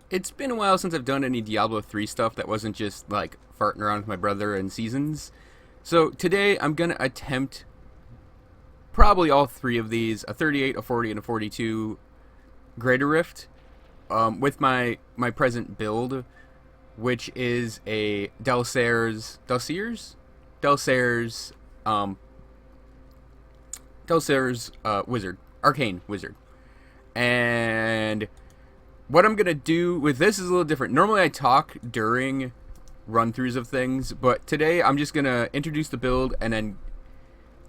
It's been a while since I've done any Diablo 3 stuff that wasn't just like farting around with my brother in seasons. So today I'm going to attempt probably all three of these, a 38, a 40, and a 42 Greater Rift, with my present build, which is a Delsere's wizard, Arcane wizard. And what I'm going to do with this is a little different. Normally I talk during run-throughs of things, but today I'm just going to introduce the build, and then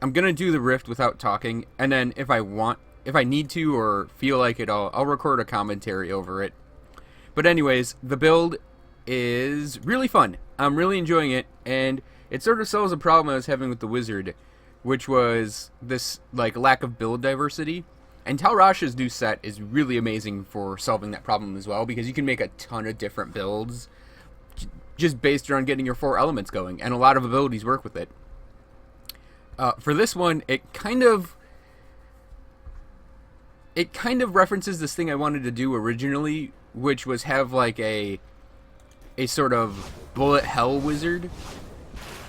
I'm going to do the Rift without talking, and then if I need to or feel like it, I'll record a commentary over it. But anyways, the build is really fun. I'm really enjoying it, and it sort of solves a problem I was having with the wizard, which was this like lack of build diversity. And Tal Rasha's new set is really amazing for solving that problem as well, because you can make a ton of different builds just based around getting your four elements going, and a lot of abilities work with it. For this one, it kind of references this thing I wanted to do originally, which was have like a sort of bullet hell wizard,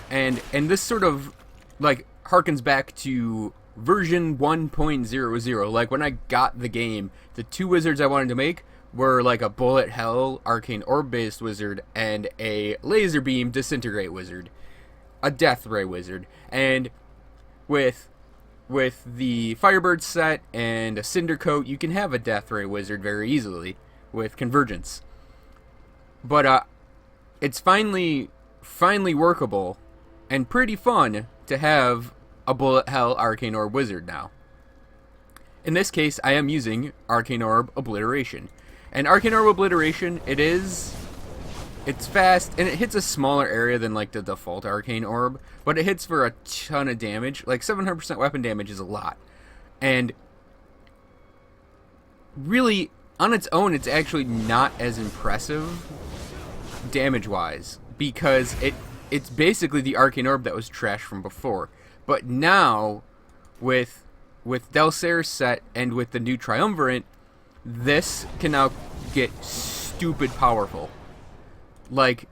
and this sort of like harkens back to version 1.00. Like when I got the game, the two wizards I wanted to make were like a bullet hell arcane orb based wizard and a laser beam disintegrate wizard, a death ray wizard. And with the Firebird set and a Cinder Coat, you can have a Death Ray Wizard very easily with Convergence. But it's finally workable and pretty fun to have a Bullet Hell Arcane Orb Wizard now. In this case, I am using Arcane Orb Obliteration. And Arcane Orb Obliteration, it's fast, and it hits a smaller area than like the default Arcane Orb, but it hits for a ton of damage. Like 700% weapon damage is a lot. And really, on its own, it's actually not as impressive damage-wise, because it's basically the Arcane Orb that was trash from before. But now, with Delsere's set and with the new Triumvirate, this can now get stupid powerful. Like,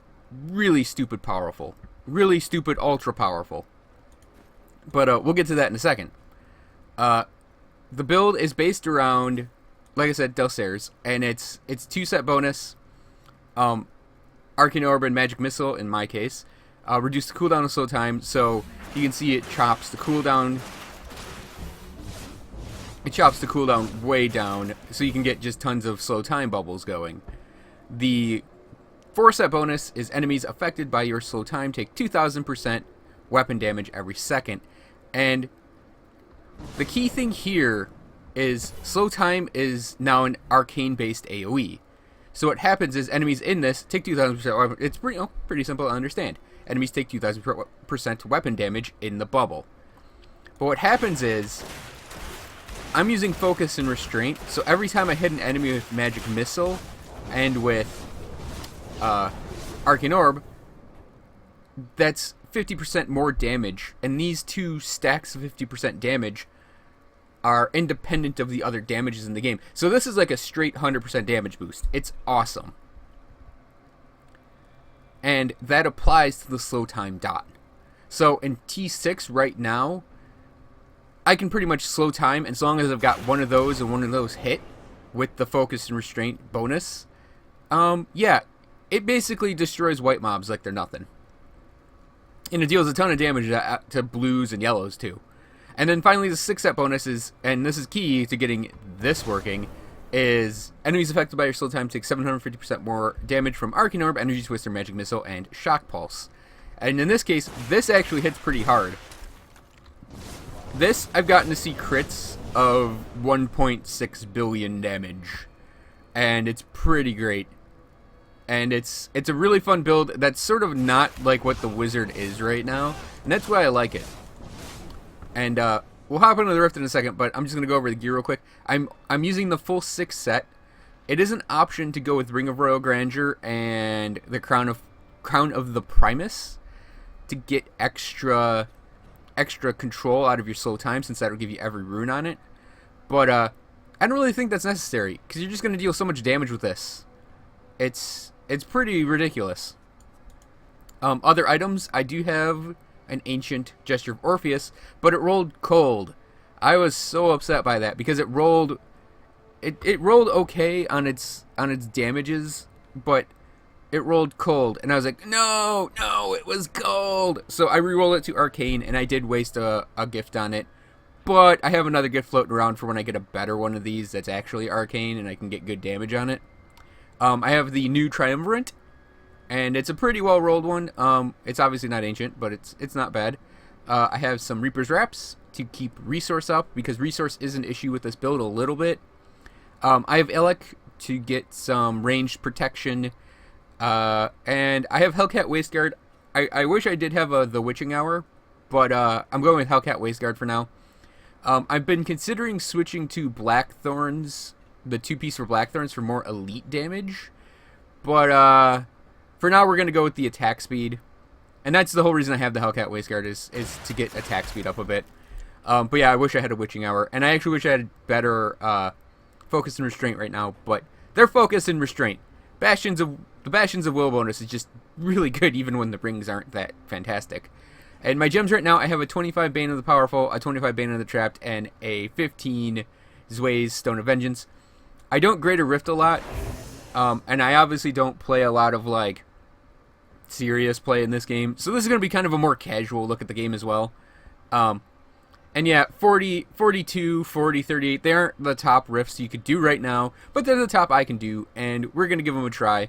really stupid powerful. Really stupid ultra powerful. But we'll get to that in a second. The build is based around, like I said, Delsere's, and it's 2-set bonus. Arcane Orb and Magic Missile, in my case. Reduce the cooldown and slow time, so you can see it chops the cooldown. It chops the cooldown way down, so you can get just tons of slow time bubbles going. The 4-set bonus is enemies affected by your slow time take 2000% weapon damage every second. And the key thing here is slow time is now an arcane based AoE. So what happens is enemies in this take 2000% weapon. It's pretty simple to understand. Enemies take 2000% weapon damage in the bubble. But what happens is I'm using focus and restraint, so every time I hit an enemy with Magic Missile and with Arcane Orb, that's 50% more damage, and these two stacks of 50% damage are independent of the other damages in the game. So this is like a straight 100% damage boost. It's awesome. And that applies to the slow time dot. So in T6 right now, I can pretty much slow time as long as I've got one of those and one of those hit with the focus and restraint bonus. Yeah, it basically destroys white mobs like they're nothing. And it deals a ton of damage to blues and yellows too. And then finally the 6-set bonus is, and this is key to getting this working, is enemies affected by your slow time take 750% more damage from Arcane Orb, Energy Twister, Magic Missile, and Shock Pulse. And in this case, this actually hits pretty hard. This, I've gotten to see crits of 1.6 billion damage. And it's pretty great. And it's a really fun build that's sort of not like what the wizard is right now, and that's why I like it. And we'll hop into the Rift in a second, but I'm just gonna go over the gear real quick. I'm using the full 6 set. It is an option to go with Ring of Royal Grandeur and the Crown of the Primus to get extra control out of your slow time, since that'll give you every rune on it. But I don't really think that's necessary, because you're just gonna deal so much damage with this. it's pretty ridiculous. Other items, I do have an ancient Gesture of Orpheus, but it rolled cold. I was so upset by that because it rolled okay on its damages, but it rolled cold, and I was like, no, it was cold. So I re-rolled it to Arcane, and I did waste a gift on it, but I have another gift floating around for when I get a better one of these that's actually Arcane, and I can get good damage on it. I have the new Triumvirate, and it's a pretty well rolled one. It's obviously not ancient, but it's not bad. I have some Reaper's Wraps to keep resource up, because resource is an issue with this build a little bit. I have Elec to get some ranged protection, and I have Hellcat Wasteguard. I wish I did have the Witching Hour, but I'm going with Hellcat Wasteguard for now. I've been considering switching to Blackthorns, the 2-piece for Blackthorns for more elite damage, but for now we're going to go with the attack speed, and that's the whole reason I have the Hellcat Wasteguard is to get attack speed up a bit. But yeah, I wish I had a Witching Hour, and I actually wish I had better focus and restraint right now, but they're focus and restraint. The Bastions of Will bonus is just really good even when the rings aren't that fantastic. And my gems right now, I have a 25 Bane of the Powerful, a 25 Bane of the Trapped, and a 15 Zway's Stone of Vengeance. I don't Greater Rift a lot, and I obviously don't play a lot of, like, serious play in this game, so this is going to be kind of a more casual look at the game as well. And yeah, 40, 42, 40, 38, they aren't the top rifts you could do right now, but they're the top I can do, and we're going to give them a try.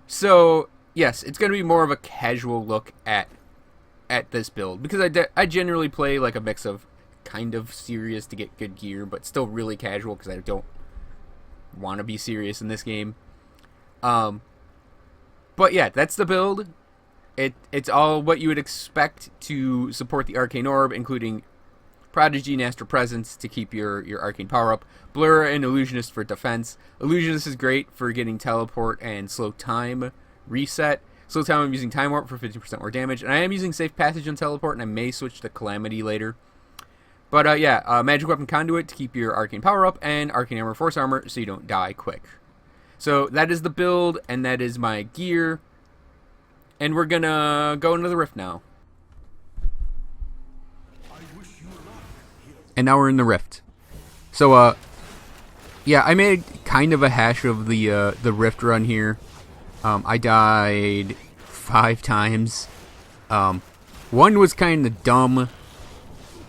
So, yes, it's going to be more of a casual look at this build, because I generally play like a mix of kind of serious to get good gear, but still really casual because I don't want to be serious in this game. But yeah, that's the build. It's all what you would expect to support the Arcane Orb, including Prodigy and Astral Presence to keep your Arcane power up, Blur and Illusionist for defense. Illusionist is great for getting Teleport and Slow Time reset. Slow Time, I'm using Time Warp for 50% more damage, and I am using Safe Passage on Teleport, and I may switch to Calamity later. But yeah, Magic Weapon Conduit to keep your Arcane power up, and Arcane Armor Force Armor so you don't die quick. So that is the build, and that is my gear. And we're gonna go into the Rift now. And now we're in the Rift. So, yeah, I made kind of a hash of the Rift run here. I died 5 times. One was kind of dumb.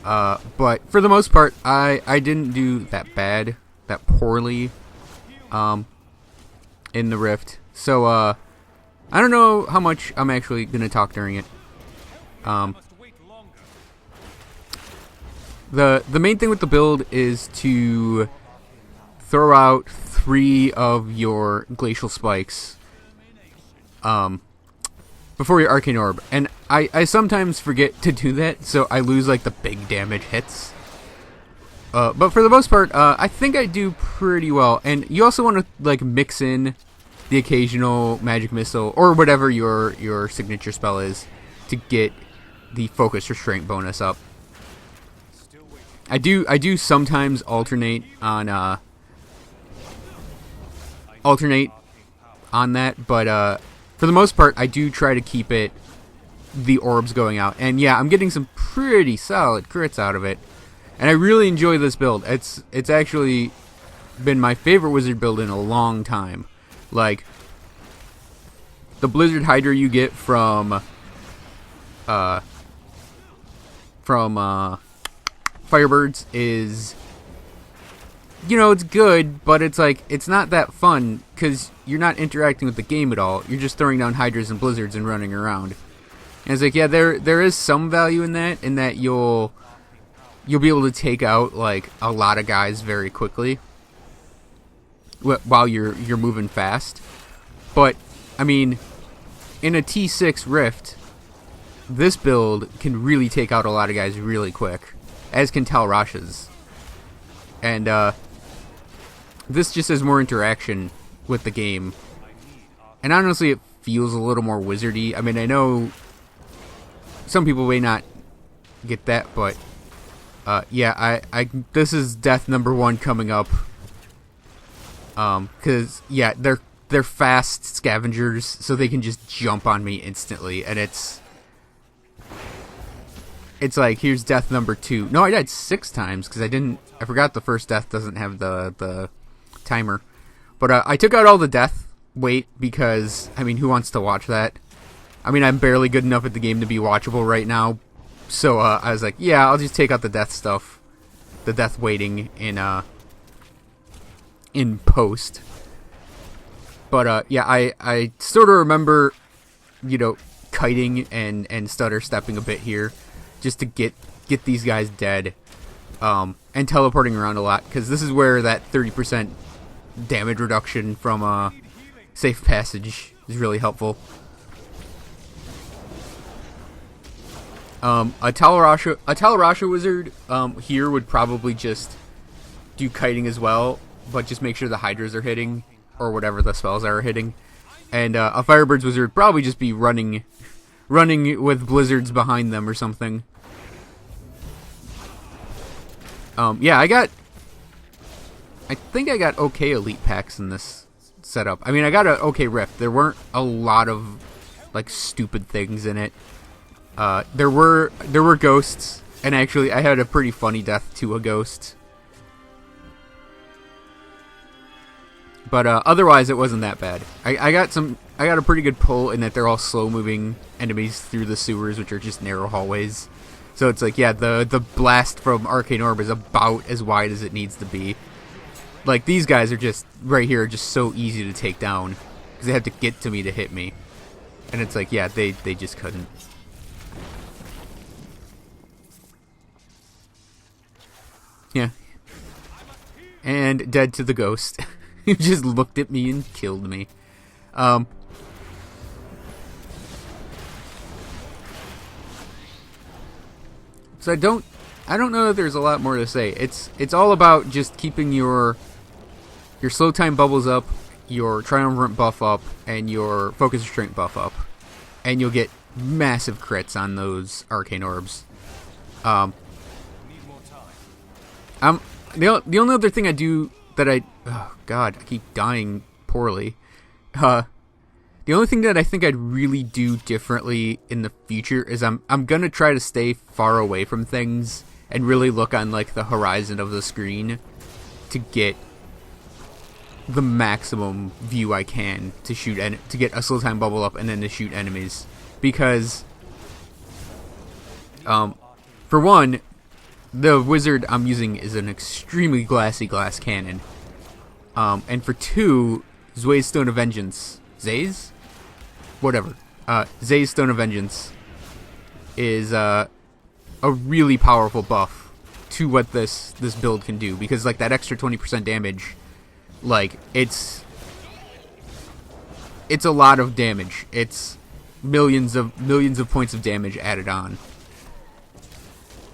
But for the most part, I didn't do that bad, that poorly, in the Rift. So, I don't know how much I'm actually going to talk during it. The main thing with the build is to throw out 3 of your Glacial Spikes before your Arcane Orb. And I sometimes forget to do that, so I lose like the big damage hits. But for the most part, I think I do pretty well. And you also want to like mix in the occasional magic missile or whatever your signature spell is to get the focus restraint bonus up. I do sometimes alternate on that, but for the most part I do try to keep the orbs going out. And yeah, I'm getting some pretty solid crits out of it, and I really enjoy this build. It's actually been my favorite wizard build in a long time. Like, the Blizzard Hydra you get from Firebirds is, you know, it's good, but it's like, it's not that fun because you're not interacting with the game at all. You're just throwing down Hydras and Blizzards and running around. And it's like, yeah, there is some value in that you'll be able to take out like a lot of guys very quickly while you're moving fast. But I mean, in a T6 Rift, this build can really take out a lot of guys really quick, as can Tal Rasha's. And this just has more interaction with the game. And honestly, it feels a little more wizardy. I mean, I know some people may not get that, but yeah, this is death number 1 coming up. Because yeah, they're fast scavengers, so they can just jump on me instantly, and it's like, here's death number 2. No, I died 6 times because I forgot the first death doesn't have the timer. But I took out all the death weight because, I mean, who wants to watch that? I mean, I'm barely good enough at the game to be watchable right now. So I was like, yeah, I'll just take out the death stuff, the death waiting in post. But yeah, I sort of remember, you know, kiting and stutter stepping a bit here, just to get these guys dead, and teleporting around a lot, because this is where that 30% damage reduction from safe passage is really helpful. A Talarasha wizard here would probably just do kiting as well, but just make sure the hydras are hitting, or whatever the spells are hitting. And a Firebird's wizard would probably just be running with blizzards behind them or something. Yeah, I think I got okay elite packs in this setup. I mean, I got an okay rift. There weren't a lot of like stupid things in it. There were ghosts, and actually I had a pretty funny death to a ghost. But otherwise it wasn't that bad. I got a pretty good pull in that they're all slow moving enemies through the sewers, which are just narrow hallways. So it's like, yeah, the blast from Arcane Orb is about as wide as it needs to be. Like, these guys are just, right here, just so easy to take down, because they have to get to me to hit me. And it's like, yeah, they just couldn't. Yeah. And dead to the ghost. He just looked at me and killed me. So I don't know that there's a lot more to say. It's all about just keeping your slow time bubbles up, your triumvirate buff up, and your focus restraint buff up, and you'll get massive crits on those arcane orbs. The only other thing I do that oh god, I keep dying poorly. The only thing that I think I'd really do differently in the future is I'm gonna try to stay far away from things and really look on like the horizon of the screen to get the maximum view I can to shoot to get a slow time bubble up and then to shoot enemies, because for one, the wizard I'm using is an extremely glassy glass cannon, and for two, Zway's Stone of Vengeance, Zay's Stone of Vengeance is a really powerful buff to what this build can do, because like that extra 20% damage, like it's a lot of damage. It's millions of points of damage added on.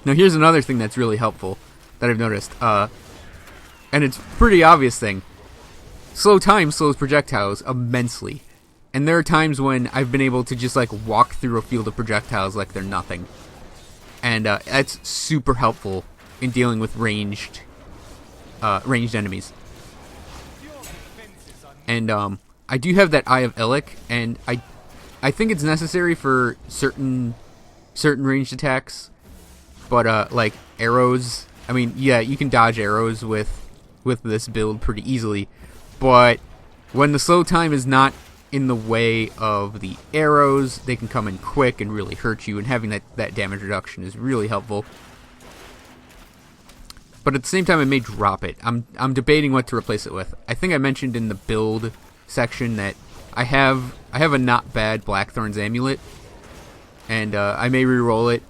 Now here's another thing that's really helpful that I've noticed, and it's a pretty obvious thing. Slow time slows projectiles immensely. And there are times when I've been able to just like walk through a field of projectiles like they're nothing. And that's super helpful in dealing with ranged enemies. And I do have that Eye of Illic, and I think it's necessary for certain ranged attacks. But like arrows, I mean, yeah, you can dodge arrows with this build pretty easily. But when the slow time is not in the way of the arrows, they can come in quick and really hurt you, and having that damage reduction is really helpful. But at the same time, I may drop it. I'm debating what to replace it with. I think I mentioned in the build section that I have a not bad Blackthorn's Amulet, and I may re-roll it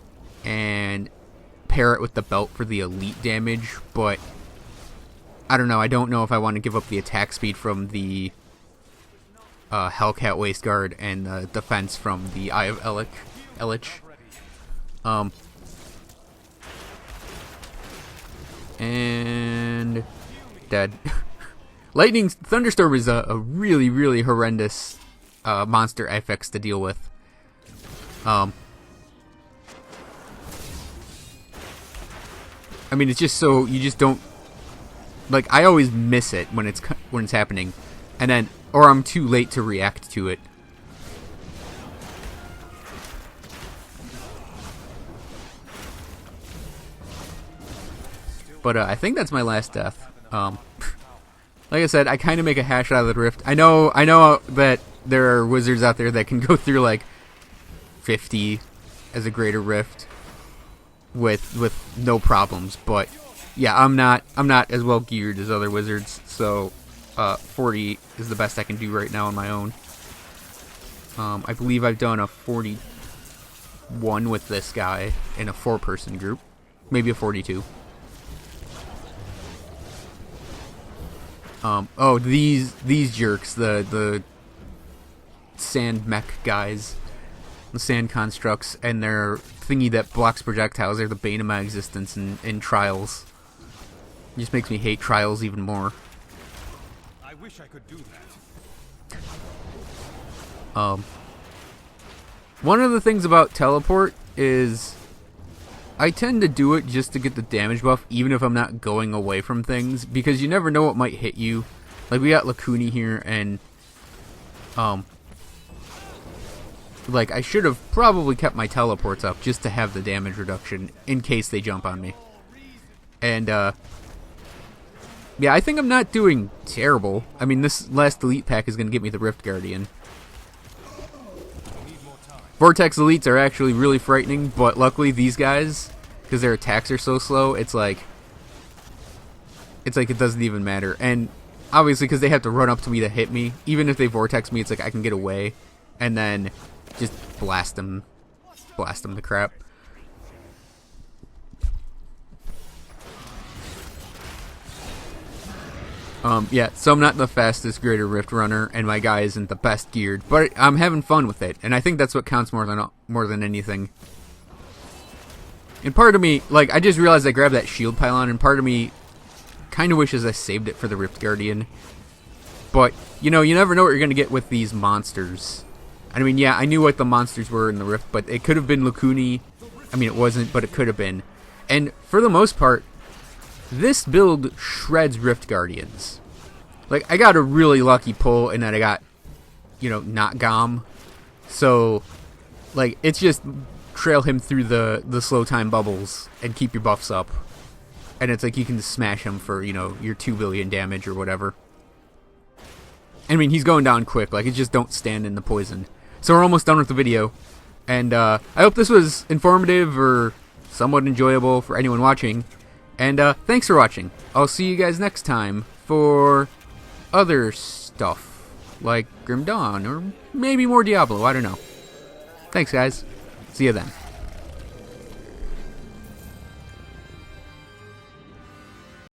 and pair it with the belt for the elite damage, but I don't know. I don't know if I want to give up the attack speed from the Hellcat Waistguard and the defense from the Eye of Illich. And dead. Lightning Thunderstorm is a really, really horrendous monster FX to deal with. I mean, it's just so you just don't like I always miss it when it's happening, and then or I'm too late to react to it. But I think that's my last death. Like I said, I kind of make a hash out of the rift. I know that there are wizards out there that can go through like 50 as a greater rift with no problems, but yeah, I'm not as well geared as other wizards, so 40 is the best I can do right now on my own. I believe I've done a 41 with this guy in a 4-person group, maybe a 42. Oh, these jerks, the sand mech guys, the sand constructs, and their thingy that blocks projectiles. They're the bane of my existence in Trials. It just makes me hate Trials even more. I wish I could do that. One of the things about teleport is I tend to do it just to get the damage buff, even if I'm not going away from things, because you never know what might hit you. Like, we got Lacuni here, and, like, I should have probably kept my teleports up just to have the damage reduction in case they jump on me. And, yeah, I think I'm not doing terrible. I mean, this last elite pack is going to get me the Rift Guardian. Vortex elites are actually really frightening, but luckily these guys, because their attacks are so slow, it's like it doesn't even matter. And obviously because they have to run up to me to hit me, even if they vortex me, it's like I can get away and then just blast them to crap. Yeah, so I'm not the fastest Greater Rift runner, and my guy isn't the best geared, but I'm having fun with it, and I think that's what counts more than anything. And part of me, like, I just realized I grabbed that shield pylon, and part of me kind of wishes I saved it for the Rift Guardian. But, you know, you never know what you're going to get with these monsters. I mean, yeah, I knew what the monsters were in the Rift, but it could have been Lacuni. I mean, it wasn't, but it could have been. And for the most part, this build shreds Rift Guardians. Like, I got a really lucky pull in that I got, you know, not Gom. So, like, it's just trail him through the slow time bubbles and keep your buffs up. And it's like you can smash him for, you know, your 2 billion damage or whatever. I mean, he's going down quick. Like, it's just don't stand in the poison. So we're almost done with the video. And I hope this was informative or somewhat enjoyable for anyone watching. And thanks for watching. I'll see you guys next time for other stuff, like Grim Dawn, or maybe more Diablo, I don't know. Thanks, guys. See you then.